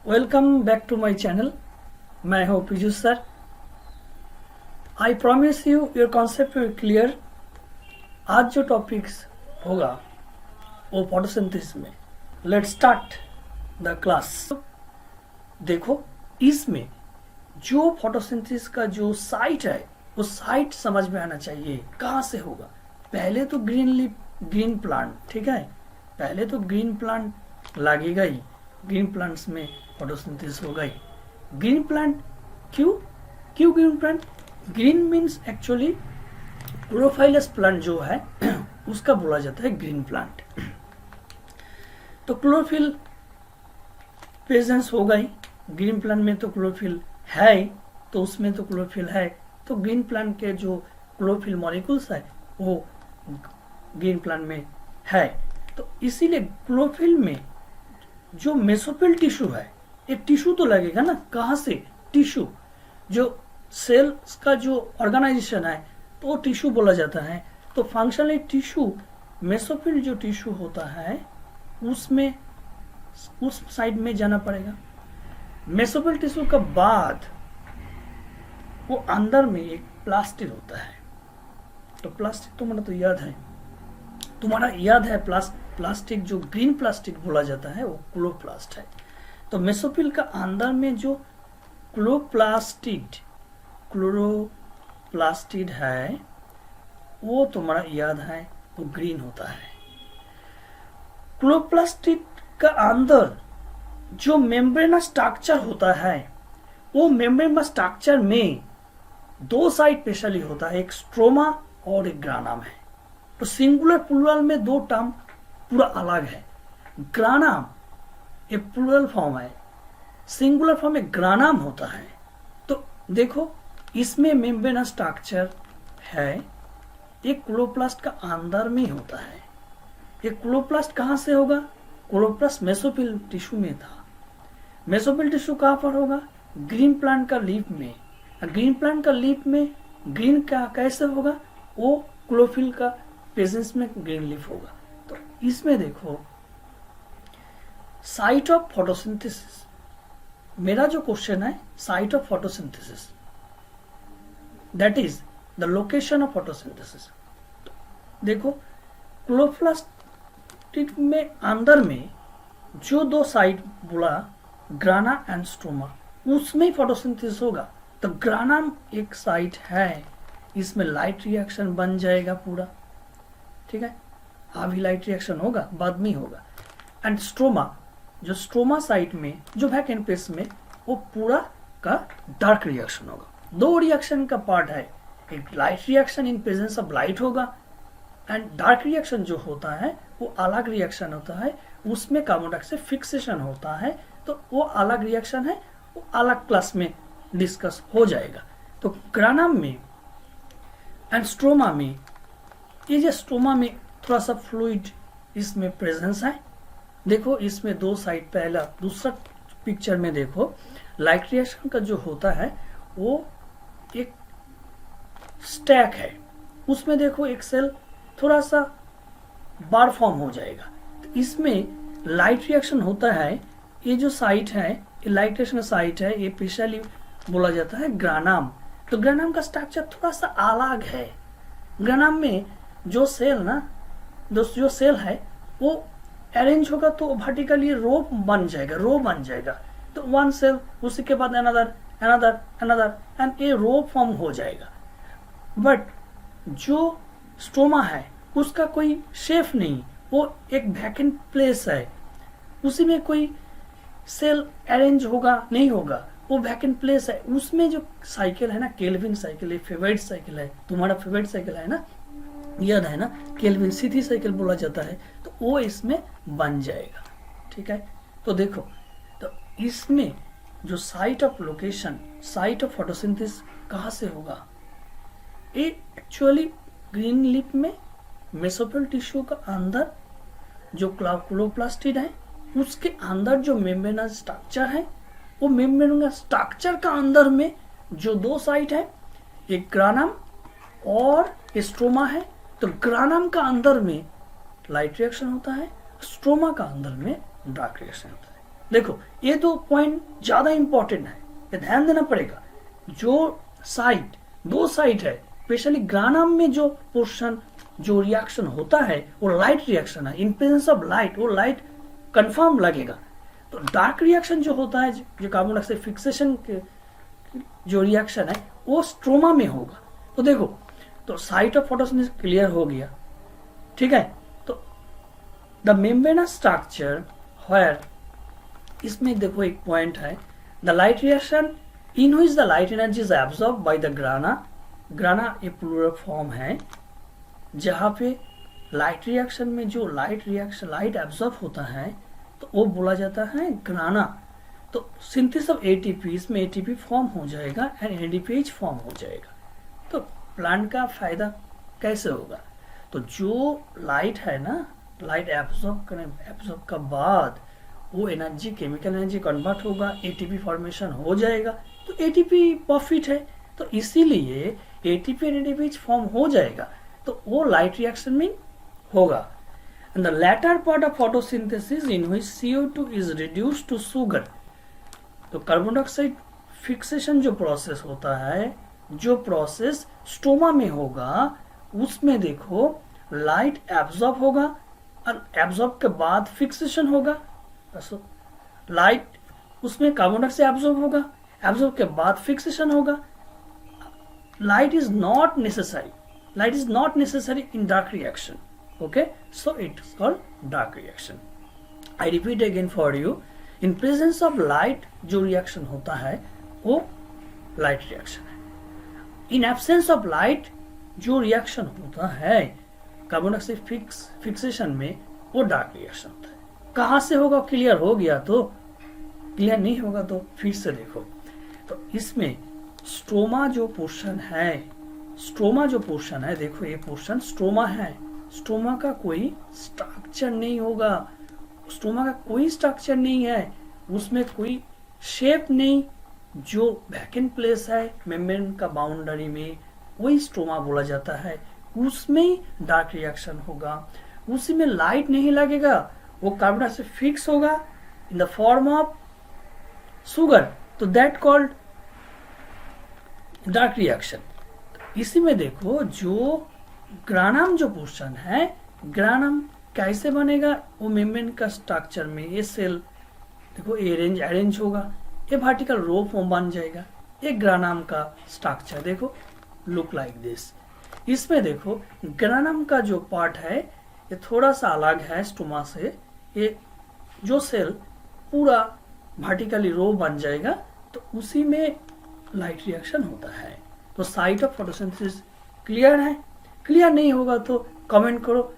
Welcome back to my channel. मैं हूँ Piyush sir. I promise you your concept will clear. आज जो topics होगा वो फोटोसिंथेसिस में। Let's start the class. देखो, इसमें जो फोटोसिंथेसिस का जो साइट है वो साइट समझ में आना चाहिए। कहाँ से होगा? पहले तो ग्रीन प्लांट, ठीक है, पहले तो ग्रीन प्लांट लगेगा ही। ग्रीन प्लांट्स में फोटोसिंथेसिस होगा ही। ग्रीन प्लांट क्यों green plant? Green means actually chlorophyllous plant जो है उसका बोला जाता है ग्रीन प्लांट। तो क्लोरोफिल प्रेजेंस होगा ही। ग्रीन प्लांट में तो क्लोरोफिल है ही, तो उसमें तो क्लोरोफिल है, तो ग्रीन प्लांट के जो क्लोरोफिल मॉलिक्यूल्स है वो ग्रीन प्लांट में है। तो इसीलिए क्लोरोफिल में जो मेसोफिल टिश्यू है, एक टिश्यू तो लगेगा ना। कहाँ से? टिश्यू, जो सेल्स का जो ऑर्गेनाइजेशन है तो वो टिश्यू बोला जाता है। तो फंक्शनली टिश्यू, मेसोफिल जो टिश्यू होता है उसमें उस साइड में जाना पड़ेगा। मेसोफिल टिश्यू के बाद वो अंदर में एक प्लास्टिड होता है। तो प्लास्टिक तुम्हारा याद है प्लास्टिक जो ग्रीन प्लास्टिक बोला जाता है वो क्लोरोप्लास्ट है। तो मेसोफिल का अंदर में जो क्लोरोप्लास्टिड है वो तुम्हारा याद है वो ग्रीन होता है। क्लोरोप्लास्टिड का अंदर जो मेम्ब्रेनस स्ट्रक्चर होता है वो मेम्ब्रेनस स्ट्रक्चर में दो साइड स्पेशली होता है, एक स्ट्रोमा और एक ग्रानम है। तो सिंगुलर प्लूरल में दो टर्म पूरा अलग है। ग्रानम ये प्लूरल फॉर्म है, सिंगुलर फॉर्म में ग्रानम होता है। तो देखो, इसमें मेम्ब्रेनस स्ट्रक्चर है, एक क्लोरोप्लास्ट का अंदर में होता है। ये क्लोरोप्लास्ट कहाँ से होगा? क्लोरोप्लास्ट मेसोफिल टिश्यू में था। मेसोफिल टिश्यू कहाँ पर होगा? ग्रीन प्लांट का लीफ में। ग्रीन प्लांट का लीफ में ग्रीन का कैसे होगा? वो क्लोरोफिल का प्रेजेंस में ग्रीन लीफ होगा। तो इसमें देखो, साइट ऑफ फोटोसिंथेसिस, मेरा जो क्वेश्चन है site of photosynthesis, that is the location of photosynthesis. देखो, क्लोरोप्लास्ट में अंदर में जो दो साइट बोला, ग्राना एंड स्ट्रोमा, उसमें फोटोसिंथेसिस होगा। तो ग्राना एक साइट है, इसमें लाइट रिएक्शन बन जाएगा पूरा, ठीक है। अभी लाइट रिएक्शन होगा, बाद में होगा। एंड स्ट्रोमा, जो स्ट्रोमा साइट में जो वैकेंट प्लेस में वो पूरा का डार्क रिएक्शन होगा। दो रिएक्शन का पार्ट है, एक light reaction in presence of light होगा एंड डार्क रिएक्शन जो होता है वो अलग रिएक्शन होता है, उसमें कार्बन डाइऑक्साइड फिक्सेशन होता है। तो वो अलग रिएक्शन है, वो अलग क्लास में डिस्कस हो जाएगा। तो ग्रानम में एंड स्ट्रोमा में, ये जो स्ट्रोमा में थोड़ा सा फ्लूइड इसमें प्रेजेंस है। देखो, इसमें दो साइड, पहला दूसरा पिक्चर में देखो, लाइट रिएक्शन का जो होता है वो एक स्टैक है, उसमें देखो एक सेल थोड़ा सा बार फॉर्म हो जाएगा। तो इसमें लाइट रिएक्शन होता है। ये जो साइट है, ये लाइट रिएक्शन साइट है, ये स्पेशली बोला जाता है ग्रानम। तो ग्रानम का स्ट्रक्चर थोड़ा सा अलग है। ग्रानम में जो सेल ना, जो सेल है वो अरेंज होगा तो वर्टिकली रो बन जाएगा। तो वन सेल, उसी के बाद अनदर एंड ये रो फॉर्म हो जाएगा। बट जो स्ट्रोमा है उसका कोई शेप नहीं, वो एक वैकेंट प्लेस है, उसी में कोई सेल अरेंज होगा नहीं होगा, वो वैकेंट प्लेस है। उसमें जो साइकिल है ना, केल्विन साइकिल, ये फेवरेट साइकिल है, तुम्हारा फेवरेट साइकिल है ना, याद है ना, केल्विन सीधी साइकिल बोला जाता है। तो वो इसमें बन जाएगा, ठीक है। तो देखो, तो इसमें जो site of location, site of photosynthesis कहाँ से होगा? ये एक्चुअली ग्रीन लीफ में मेसोफिल टिश्यू का अंदर जो क्लोरोप्लास्टिड है उसके अंदर जो मेम्ब्रेनस स्ट्रक्चर है, वो मेम्ब्रेनस स्ट्रक्चर का अंदर में जो दो साइट है, एक ग्रानम और स्ट्रोमा है। तो ग्रानम का अंदर में लाइट रिएक्शन होता है, स्ट्रोमा का अंदर में डार्क रिएक्शन होता है। देखो ये दो पॉइंट ज्यादा इंपॉर्टेंट है, ये ध्यान देना पड़ेगा। जो साइट, दो साइट है, स्पेशली ग्रानम में जो पोर्शन जो रिएक्शन होता है वो लाइट रिएक्शन है। इन प्रेजेंस ऑफ लाइट वो लाइट कंफर्म लगेगा। तो डार्क रिएक्शन जो होता है, जो कार्बन डाइऑक्साइड फिक्सेशन के जो रिएक्शन है वो स्ट्रोमा में होगा। तो देखो, तो साइट ऑफ फोटोसिंथेसिस क्लियर हो गया, ठीक है। तो द मेम्ब्रेनस स्ट्रक्चर वेयर, इसमें देखो एक पॉइंट है, the light reaction in which the light energy is absorb by the ग्राना। ग्राना एक प्लूरल फॉर्म है जहां पे लाइट रिएक्शन में जो लाइट एब्सॉर्ब होता है तो वो बोला जाता है ग्राना। तो सिंथेसिस ऑफ एटीपी, इसमें एटीपी फॉर्म हो जाएगा एंड एडीपीएच फॉर्म हो जाएगा। तो प्लांट का फायदा कैसे होगा? तो जो लाइट है ना, लाइट एब्सॉर्ब का बाद वो एनर्जी, केमिकल एनर्जी कन्वर्ट होगा, एटीपी फॉर्मेशन हो जाएगा, तो एटीपी प्रॉफिट है। तो इसीलिए एटीपी एंड एडीपीएच फॉर्म हो जाएगा, तो वो लाइट रिएक्शन में होगा। And the latter part of photosynthesis in which CO2 is reduced to sugar, तो कार्बन डाइऑक्साइड फिक्सेशन जो प्रोसेस होता है, जो प्रोसेस स्टोमा में होगा, उसमें देखो लाइट एब्जॉर्ब होगा और एब्जॉर्ब के बाद फिक्सेशन होगा। लाइट उसमें कार्बन डाइऑक्साइड एब्जॉर्ब होगा, एब्जॉर्ब के बाद फिक्सेशन होगा। Light is not necessary in dark reaction. Okay, so it is called dark reaction. I repeat again for you. In presence of light, जो reaction होता है वो light reaction है। In absence of light, जो reaction होता है carbon dioxide fixation में, वो dark reaction होता है। कहाँ से होगा? क्लियर हो गया तो? क्लियर नहीं होगा तो फिर से देखो। तो इसमें स्ट्रोमा जो पोर्शन है, देखो ये पोर्शन स्ट्रोमा है। स्टोमा का कोई स्ट्रक्चर नहीं होगा, स्टोमा का कोई स्ट्रक्चर नहीं है, उसमें कोई शेप नहीं। जो वैकेंट प्लेस है मेम्ब्रेन का बाउंड्री में, वही स्टोमा बोला जाता है। उसमें डार्क रिएक्शन होगा, उसी में लाइट नहीं लगेगा, वो कार्बन डाइऑक्साइड फिक्स होगा in the form of sugar, तो दैट कॉल्ड डार्क रिएक्शन। इसी में देखो जो ग्रानम जो पोर्शन है, ग्रानम कैसे बनेगा? वो मेम्ब्रेन का स्ट्रक्चर में ये सेल देखो अरेंज होगा, ये वर्टिकल रो फॉर्म बन जाएगा। ये ग्रानम का स्ट्रक्चर देखो लुक लाइक दिस। इसमें देखो ग्रानम का जो पार्ट है ये थोड़ा सा अलग है स्टोमा से। ये जो सेल पूरा वर्टिकली रो बन जाएगा, तो उसी में लाइट रिएक्शन होता है। तो साइट ऑफ फोटोसिंथेसिस क्लियर है? क्लियर नहीं होगा तो कमेंट करो।